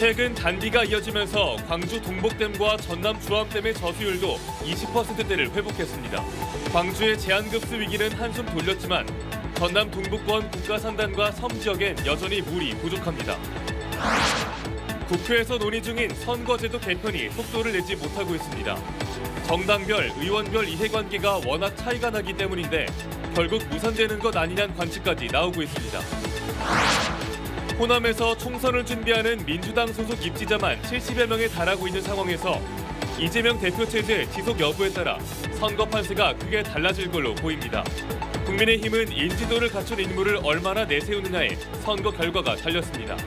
최근 단비가 이어지면서 광주 동복댐과 전남 주암댐의 저수율도 20%대를 회복했습니다. 광주의 제한급수 위기는 한숨 돌렸지만 전남 동북권 국가산단과 섬 지역엔 여전히 물이 부족합니다. 국회에서 논의 중인 선거제도 개편이 속도를 내지 못하고 있습니다. 정당별, 의원별 이해관계가 워낙 차이가 나기 때문인데 결국 무산되는 것 아니냐는 관측까지 나오고 있습니다. 호남에서 총선을 준비하는 민주당 소속 입지자만 70여 명에 달하고 있는 상황에서 이재명 대표 체제 지속 여부에 따라 선거 판세가 크게 달라질 걸로 보입니다. 국민의힘은 인지도를 갖춘 인물을 얼마나 내세우느냐에 선거 결과가 달렸습니다.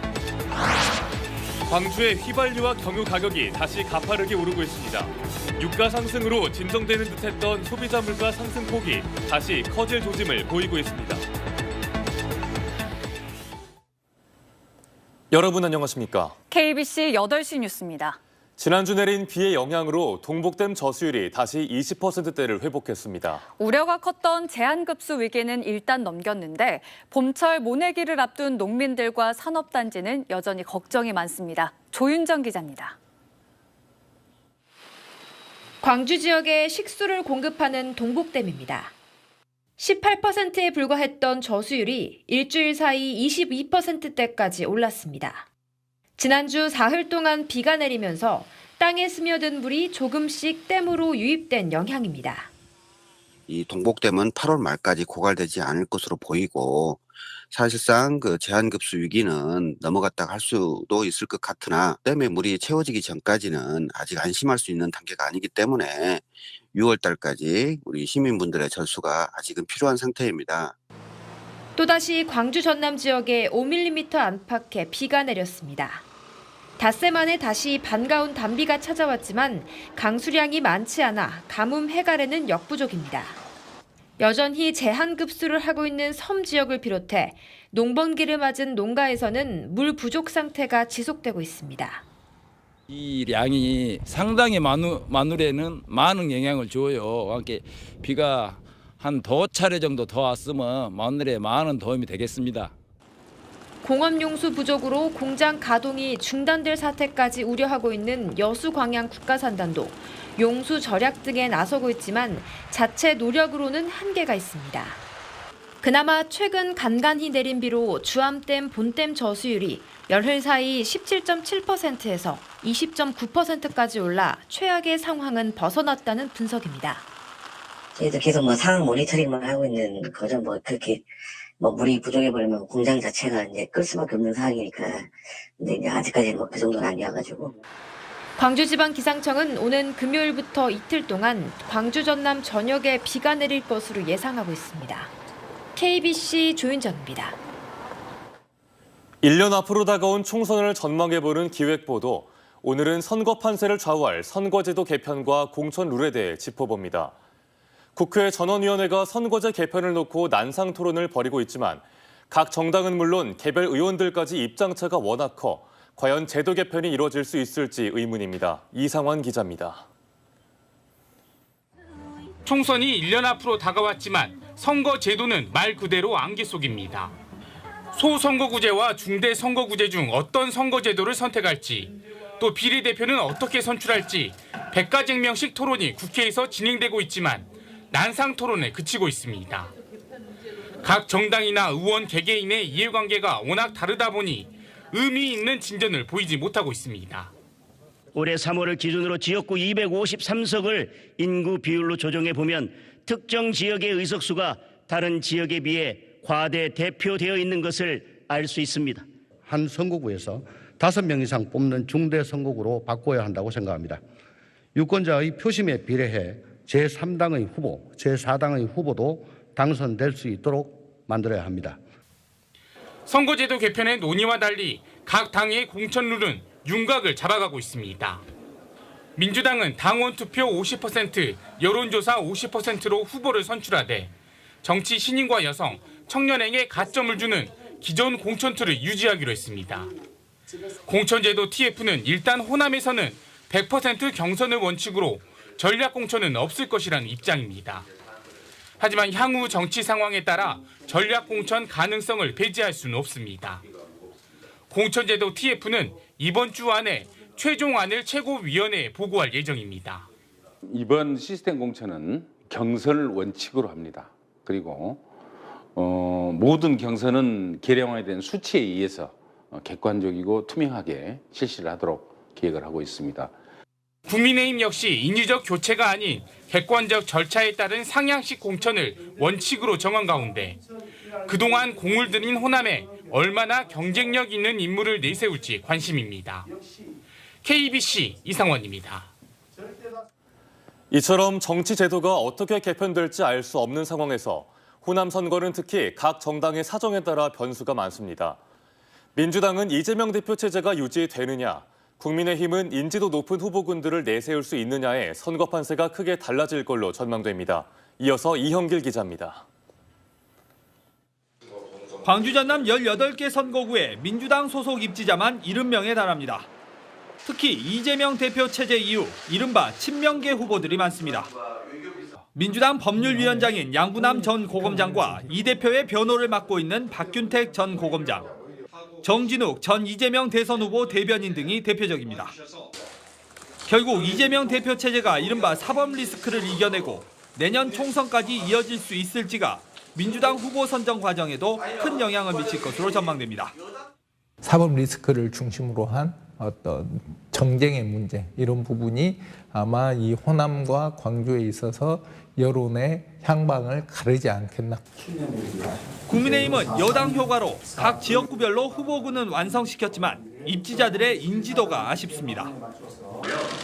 광주의 휘발유와 경유 가격이 다시 가파르게 오르고 있습니다. 유가 상승으로 진정되는 듯했던 소비자 물가 상승폭이 다시 커질 조짐을 보이고 있습니다. 여러분 안녕하십니까? KBC 8시 뉴스입니다. 지난주 내린 비의 영향으로 동복댐 저수율이 다시 20%대를 회복했습니다. 우려가 컸던 제한급수 위기는 일단 넘겼는데 봄철 모내기를 앞둔 농민들과 산업단지는 여전히 걱정이 많습니다. 조윤정 기자입니다. 광주 지역에 식수를 공급하는 동복댐입니다. 18%에 불과했던 저수율이 일주일 사이 22%대까지 올랐습니다. 지난주 사흘 동안 비가 내리면서 땅에 스며든 물이 조금씩 댐으로 유입된 영향입니다. 이 동복댐은 8월 말까지 고갈되지 않을 것으로 보이고 사실상 그 제한급수 위기는 넘어갔다 할 수도 있을 것 같으나 댐의 물이 채워지기 전까지는 아직 안심할 수 있는 단계가 아니기 때문에 6월 달까지 우리 시민분들의 절수가 아직은 필요한 상태입니다. 또다시 광주 전남 지역에 5mm 안팎의 비가 내렸습니다. 닷새 만에 다시 반가운 단비가 찾아왔지만 강수량이 많지 않아 가뭄 해갈에는 역부족입니다. 여전히 제한급수를 하고 있는 섬 지역을 비롯해 농번기를 맞은 농가에서는 물 부족 상태가 지속되고 있습니다. 이 양이 상당히 마늘에는 많은 영향을 줘요. 함께 비가 한 두 차례 정도 더 왔으면 마늘에 많은 도움이 되겠습니다. 공업용수 부족으로 공장 가동이 중단될 사태까지 우려하고 있는 여수광양 국가산단도 용수 절약 등에 나서고 있지만 자체 노력으로는 한계가 있습니다. 그나마 최근 간간히 내린 비로 주암댐 본댐 저수율이 열흘 사이 17.7%에서 20.9%까지 올라 최악의 상황은 벗어났다는 분석입니다. 저희도 계속 상황 모니터링만 하고 있는 거죠. 그렇게 물이 부족해버리면 공장 자체가 이제 끌 수밖에 없는 상황이니까. 근데 이제 아직까지는 그 정도는 아니어가지고. 광주지방기상청은 오는 금요일부터 이틀 동안 광주 전남 전역에 비가 내릴 것으로 예상하고 있습니다. KBC 조윤정입니다. 1년 앞으로 다가온 총선을 전망해보는 기획보도. 오늘은 선거 판세를 좌우할 선거제도 개편과 공천 룰에 대해 짚어봅니다. 국회 전원위원회가 선거제 개편을 놓고 난상 토론을 벌이고 있지만 각 정당은 물론 개별 의원들까지 입장차가 워낙 커 과연 제도 개편이 이루어질 수 있을지 의문입니다. 이상환 기자입니다. 총선이 1년 앞으로 다가왔지만 선거 제도는 말 그대로 안개 속입니다. 소선거구제와 중대선거구제 중 어떤 선거제도를 선택할지, 또 비례대표는 어떻게 선출할지 백가쟁명식 토론이 국회에서 진행되고 있지만 난상 토론에 그치고 있습니다. 각 정당이나 의원 개개인의 이해관계가 워낙 다르다 보니 의미 있는 진전을 보이지 못하고 있습니다. 올해 3월을 기준으로 지역구 253석을 인구 비율로 조정해 보면 특정 지역의 의석수가 다른 지역에 비해 과대대표되어 있는 것을 알 수 있습니다. 한 선거구에서 5명 이상 뽑는 중대선거구로 바꿔야 한다고 생각합니다. 유권자의 표심에 비례해 제3당의 후보, 제4당의 후보도 당선될 수 있도록 만들어야 합니다. 선거제도 개편의 논의와 달리 각 당의 공천 룰은 윤곽을 잡아가고 있습니다. 민주당은 당원 투표 50%, 여론조사 50%로 후보를 선출하되 정치 신인과 여성, 청년에게 가점을 주는 기존 공천 툴을 유지하기로 했습니다. 공천제도 TF는 일단 호남에서는 100% 경선을 원칙으로 전략공천은 없을 것이라는 입장입니다. 하지만 향후 정치 상황에 따라 전략공천 가능성을 배제할 수는 없습니다. 공천제도 TF는 이번 주 안에 최종안을 최고위원회에 보고할 예정입니다. 이번 시스템 공천은 경선을 원칙으로 합니다. 그리고 모든 경선은 계량화된 수치에 의해서 객관적이고 투명하게 실시를 하도록 계획을 하고 있습니다. 국민의힘 역시 인위적 교체가 아닌 객관적 절차에 따른 상향식 공천을 원칙으로 정한 가운데 그동안 공을 들인 호남에 얼마나 경쟁력 있는 인물을 내세울지 관심입니다. KBC 이상원입니다. 이처럼 정치 제도가 어떻게 개편될지 알 수 없는 상황에서 호남 선거는 특히 각 정당의 사정에 따라 변수가 많습니다. 민주당은 이재명 대표 체제가 유지되느냐, 국민의힘은 인지도 높은 후보군들을 내세울 수 있느냐에 선거 판세가 크게 달라질 걸로 전망됩니다. 이어서 이형길 기자입니다. 광주 전남 18개 선거구에 민주당 소속 입지자만 70명에 달합니다. 특히 이재명 대표 체제 이후 이른바 친명계 후보들이 많습니다. 민주당 법률위원장인 양부남 전 고검장과 이 대표의 변호를 맡고 있는 박균택 전 고검장, 정진욱 전 이재명 대선 후보 대변인 등이 대표적입니다. 결국 이재명 대표 체제가 이른바 사법 리스크를 이겨내고 내년 총선까지 이어질 수 있을지가 민주당 후보 선정 과정에도 큰 영향을 미칠 것으로 전망됩니다. 사법 리스크를 중심으로 한 어떤 정쟁의 문제, 이런 부분이 아마 이 호남과 광주에 있어서 여론의 향방을 가르지 않겠나. 국민의힘은 여당 효과로 각 지역구별로 후보군은 완성시켰지만 입지자들의 인지도가 아쉽습니다.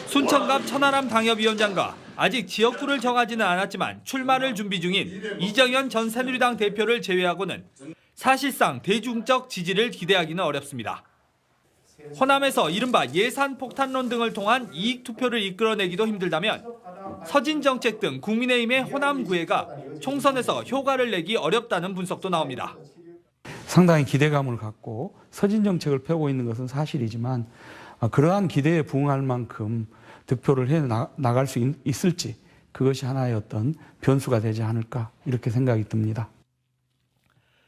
순천갑 천하람 당협위원장과 아직 지역구를 정하지는 않았지만 출마를 준비 중인 이정현 전 새누리당 대표를 제외하고는 사실상 대중적 지지를 기대하기는 어렵습니다. 호남에서 이른바 예산 폭탄론 등을 통한 이익 투표를 이끌어내기도 힘들다면 서진 정책 등 국민의힘의 호남 구애가 총선에서 효과를 내기 어렵다는 분석도 나옵니다. 상당히 기대감을 갖고 서진 정책을 펴고 있는 것은 사실이지만 그러한 기대에 부응할 만큼 득표를 해 나갈 수 있을지, 그것이 하나의 어떤 변수가 되지 않을까, 이렇게 생각이 듭니다.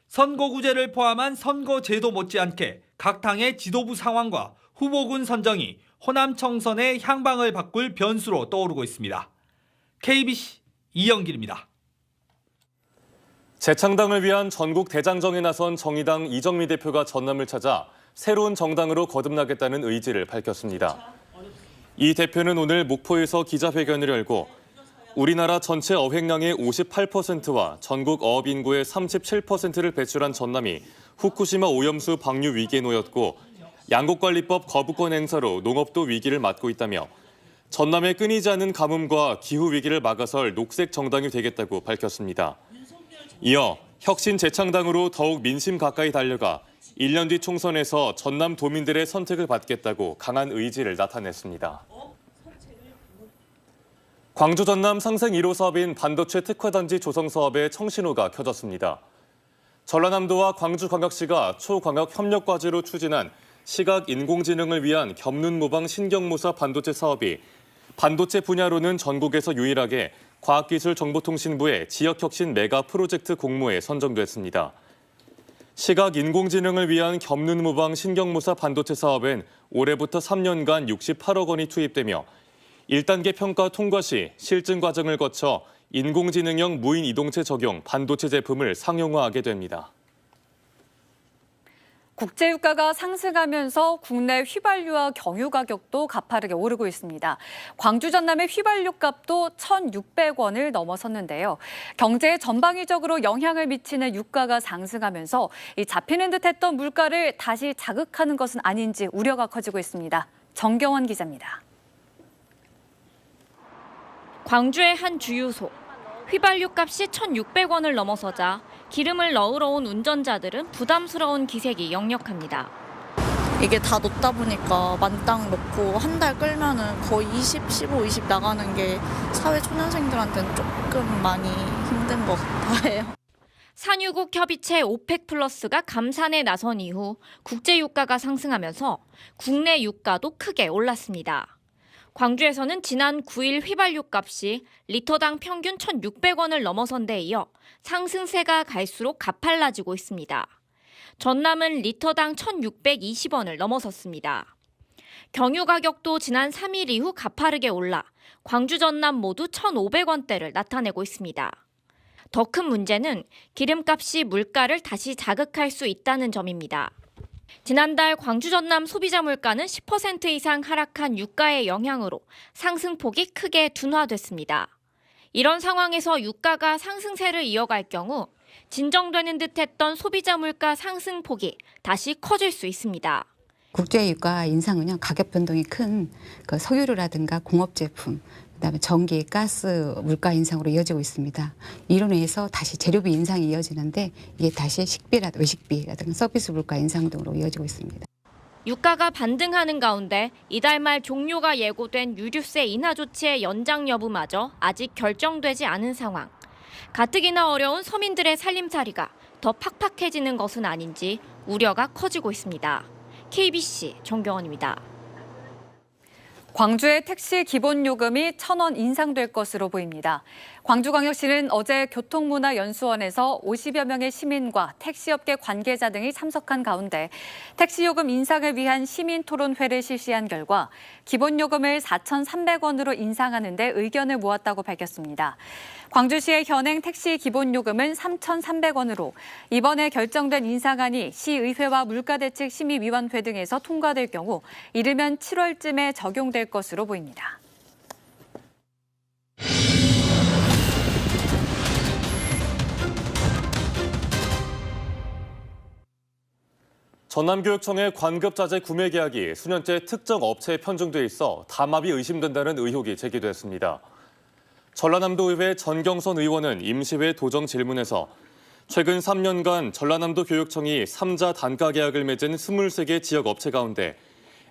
선거구제를 포함한 선거제도 못지않게 각 당의 지도부 상황과 후보군 선정이 호남 총선의 향방을 바꿀 변수로 떠오르고 있습니다. KBC 이영길입니다. 재창당을 위한 전국 대장정에 나선 정의당 이정미 대표가 전남을 찾아 새로운 정당으로 거듭나겠다는 의지를 밝혔습니다. 이 대표는 오늘 목포에서 기자회견을 열고 우리나라 전체 어획량의 58%와 전국 어업 인구의 37%를 배출한 전남이 후쿠시마 오염수 방류 위기에 놓였고 양곡관리법 거부권 행사로 농업도 위기를 맞고 있다며 전남의 끊이지 않는 가뭄과 기후 위기를 막아설 녹색 정당이 되겠다고 밝혔습니다. 이어 혁신 재창당으로 더욱 민심 가까이 달려가 1년 뒤 총선에서 전남 도민들의 선택을 받겠다고 강한 의지를 나타냈습니다. 광주 전남 상생 1호 사업인 반도체 특화단지 조성 사업의 청신호가 켜졌습니다. 전라남도와 광주광역시가 초광역 협력 과제로 추진한 시각 인공지능을 위한 겸눈모방 신경모사 반도체 사업이 반도체 분야로는 전국에서 유일하게 과학기술정보통신부의 지역혁신 메가 프로젝트 공모에 선정됐습니다. 시각 인공지능을 위한 겸눈모방 신경모사 반도체 사업엔 올해부터 3년간 68억 원이 투입되며 1단계 평가 통과 시 실증 과정을 거쳐 인공지능형 무인 이동체 적용 반도체 제품을 상용화하게 됩니다. 국제유가가 상승하면서 국내 휘발유와 경유 가격도 가파르게 오르고 있습니다. 광주 전남의 휘발유 값도 1,600원을 넘어섰는데요. 경제에 전방위적으로 영향을 미치는 유가가 상승하면서 이 잡히는 듯했던 물가를 다시 자극하는 것은 아닌지 우려가 커지고 있습니다. 정경원 기자입니다. 광주의 한 주유소. 휘발유 값이 1,600원을 넘어서자 기름을 넣으러 온 운전자들은 부담스러운 기색이 역력합니다. 이게 다 넣다 보니까 만땅 넣고 한 달 끌면은 거의 20, 15, 20 나가는 게 사회초년생들한테는 조금 많이 힘든 것 같아요. 산유국 협의체 오펙 플러스가 감산에 나선 이후 국제 유가가 상승하면서 국내 유가도 크게 올랐습니다. 광주에서는 지난 9일 휘발유 값이 리터당 평균 1,600원을 넘어선 데 이어 상승세가 갈수록 가팔라지고 있습니다. 전남은 리터당 1,620원을 넘어섰습니다. 경유 가격도 지난 3일 이후 가파르게 올라 광주 전남 모두 1,500원대를 나타내고 있습니다. 더 큰 문제는 기름값이 물가를 다시 자극할 수 있다는 점입니다. 지난달 광주 전남 소비자 물가는 10% 이상 하락한 유가의 영향으로 상승폭이 크게 둔화됐습니다. 이런 상황에서 유가가 상승세를 이어갈 경우 진정되는 듯했던 소비자 물가 상승폭이 다시 커질 수 있습니다. 국제 유가 인상은요, 가격 변동이 큰 그 석유류라든가 공업 제품, 그다음에 전기, 가스 물가 인상으로 이어지고 있습니다. 이로 인해서 다시 재료비 인상이 이어지는데 이게 다시 식비라든가 외식비라든가 서비스 물가 인상 등으로 이어지고 있습니다. 유가가 반등하는 가운데 이달 말 종료가 예고된 유류세 인하 조치의 연장 여부마저 아직 결정되지 않은 상황. 가뜩이나 어려운 서민들의 살림살이가 더 팍팍해지는 것은 아닌지 우려가 커지고 있습니다. KBC 정경원입니다. 광주의 택시 기본요금이 1,000원 인상될 것으로 보입니다. 광주광역시는 어제 교통문화연수원에서 50여 명의 시민과 택시업계 관계자 등이 참석한 가운데 택시요금 인상을 위한 시민토론회를 실시한 결과 기본요금을 4,300원으로 인상하는 데 의견을 모았다고 밝혔습니다. 광주시의 현행 택시 기본요금은 3,300원으로 이번에 결정된 인상안이 시의회와 물가대책심의위원회 등에서 통과될 경우 이르면 7월쯤에 적용될 것으로 보입니다. 전남교육청의 관급자재 구매 계약이 수년째 특정 업체에 편중돼 있어 담합이 의심된다는 의혹이 제기됐습니다. 전라남도의회 전경선 의원은 임시회 도정 질문에서 최근 3년간 전라남도 교육청이 3자 단가 계약을 맺은 23개 지역 업체 가운데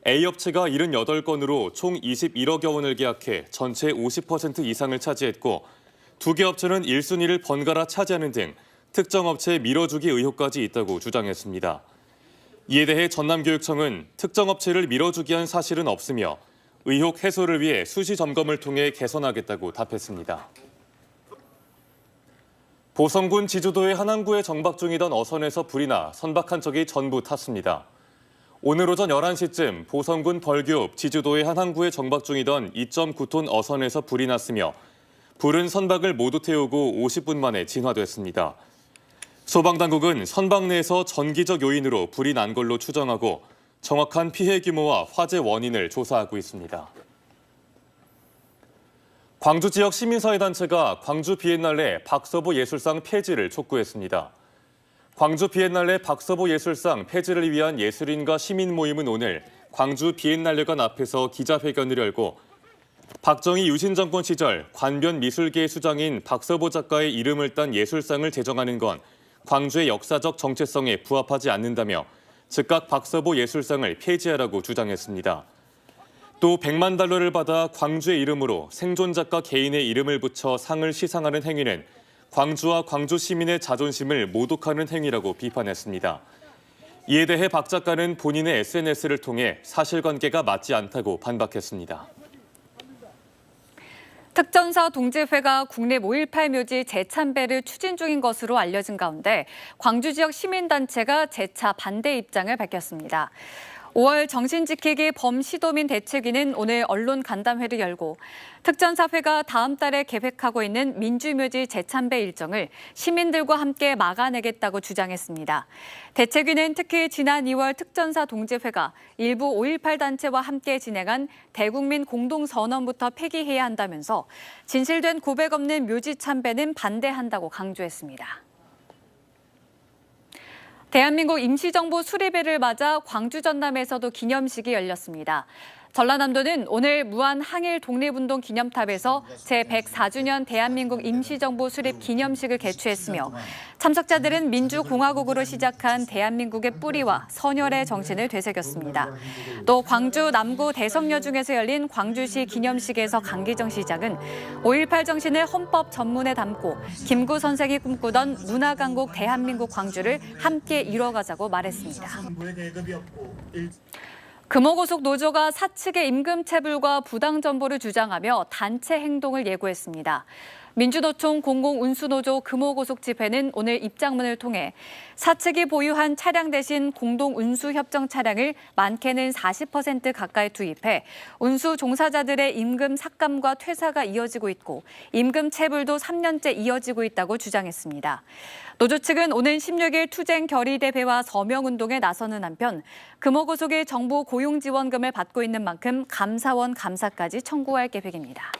A업체가 78건으로 총 21억여 원을 계약해 전체 50% 이상을 차지했고 2개 업체는 1순위를 번갈아 차지하는 등 특정 업체에 밀어주기 의혹까지 있다고 주장했습니다. 이에 대해 전남교육청은 특정 업체를 밀어주기 한 사실은 없으며 의혹 해소를 위해 수시 점검을 통해 개선하겠다고 답했습니다. 보성군 지주도의 한항구에 정박 중이던 어선에서 불이 나 선박한 척이 전부 탔습니다. 오늘 오전 11시쯤 보성군 벌교읍 지주도의 한항구에 정박 중이던 2.9톤 어선에서 불이 났으며 불은 선박을 모두 태우고 50분 만에 진화됐습니다. 소방당국은 선박 내에서 전기적 요인으로 불이 난 걸로 추정하고 정확한 피해 규모와 화재 원인을 조사하고 있습니다. 광주 지역 시민사회단체가 광주 비엔날레 박서보 예술상 폐지를 촉구했습니다. 광주 비엔날레 박서보 예술상 폐지를 위한 예술인과 시민 모임은 오늘 광주 비엔날레관 앞에서 기자회견을 열고 박정희 유신 정권 시절 관변 미술계의 수장인 박서보 작가의 이름을 딴 예술상을 제정하는 건 광주의 역사적 정체성에 부합하지 않는다며 즉각 박서보 예술상을 폐지하라고 주장했습니다. 또 100만 달러를 받아 광주의 이름으로 생존 작가 개인의 이름을 붙여 상을 시상하는 행위는 광주와 광주 시민의 자존심을 모독하는 행위라고 비판했습니다. 이에 대해 박 작가는 본인의 SNS를 통해 사실관계가 맞지 않다고 반박했습니다. 특전사 동지회가 국내 5.18 묘지 재참배를 추진 중인 것으로 알려진 가운데 광주 지역 시민단체가 재차 반대 입장을 밝혔습니다. 5월 정신지키기 범시도민 대책위는 오늘 언론 간담회를 열고 특전사회가 다음 달에 계획하고 있는 민주묘지 재참배 일정을 시민들과 함께 막아내겠다고 주장했습니다. 대책위는 특히 지난 2월 특전사 동지회가 일부 5.18 단체와 함께 진행한 대국민 공동선언부터 폐기해야 한다면서 진실된 고백 없는 묘지 참배는 반대한다고 강조했습니다. 대한민국 임시정부 수립일을 맞아 광주 전남에서도 기념식이 열렸습니다. 전라남도는 오늘 무안 항일 독립운동 기념탑에서 제104주년 대한민국 임시정부 수립 기념식을 개최했으며 참석자들은 민주공화국으로 시작한 대한민국의 뿌리와 선열의 정신을 되새겼습니다. 또 광주 남구 대성여중에서 열린 광주시 기념식에서 강기정 시장은 5.18 정신을 헌법 전문에 담고 김구 선생이 꿈꾸던 문화강국 대한민국 광주를 함께 이뤄가자고 말했습니다. 금호고속 노조가 사측의 임금 체불과 부당 정보를 주장하며 단체 행동을 예고했습니다. 민주노총 공공운수노조 금호고속 집회는 오늘 입장문을 통해 사측이 보유한 차량 대신 공동운수협정 차량을 많게는 40% 가까이 투입해 운수 종사자들의 임금 삭감과 퇴사가 이어지고 있고 임금 체불도 3년째 이어지고 있다고 주장했습니다. 노조 측은 오는 16일 투쟁 결의 대회와 서명운동에 나서는 한편 금호고속이 정부 고용지원금을 받고 있는 만큼 감사원 감사까지 청구할 계획입니다.